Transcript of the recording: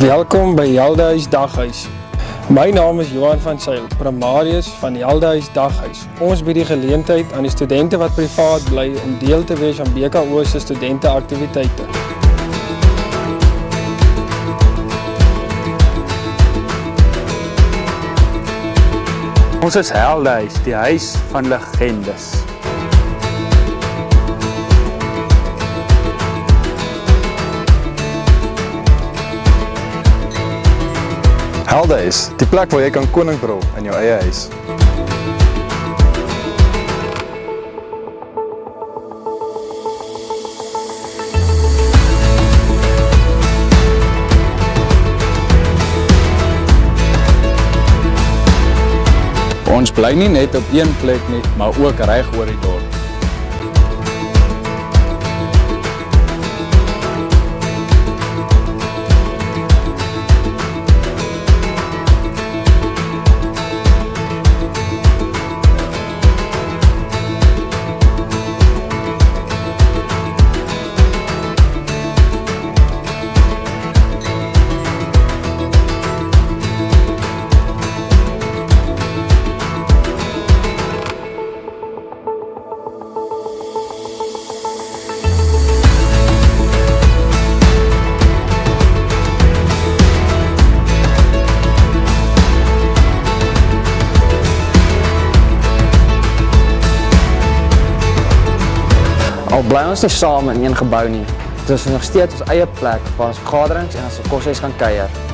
Welkom by Heldehuis Daghuis. My naam is Johan van Zyl, primarius van Heldehuis Daghuis. Ons bied die geleentheid aan die studente wat privaat bly om deel te wees aan BKO se studenteaktiwiteite. Ons is Heldehuis, die huis van legendes. Heldehuis, die plek waar jy kan koning brul in jou eie huis. Ons bly nie net op een plek nie, maar ook reg oor die dorp. Al bly ons nie saam in een gebou nie, dit is nog steeds ons eie plek waar ons vergaderings en ons koshuis kan kuier.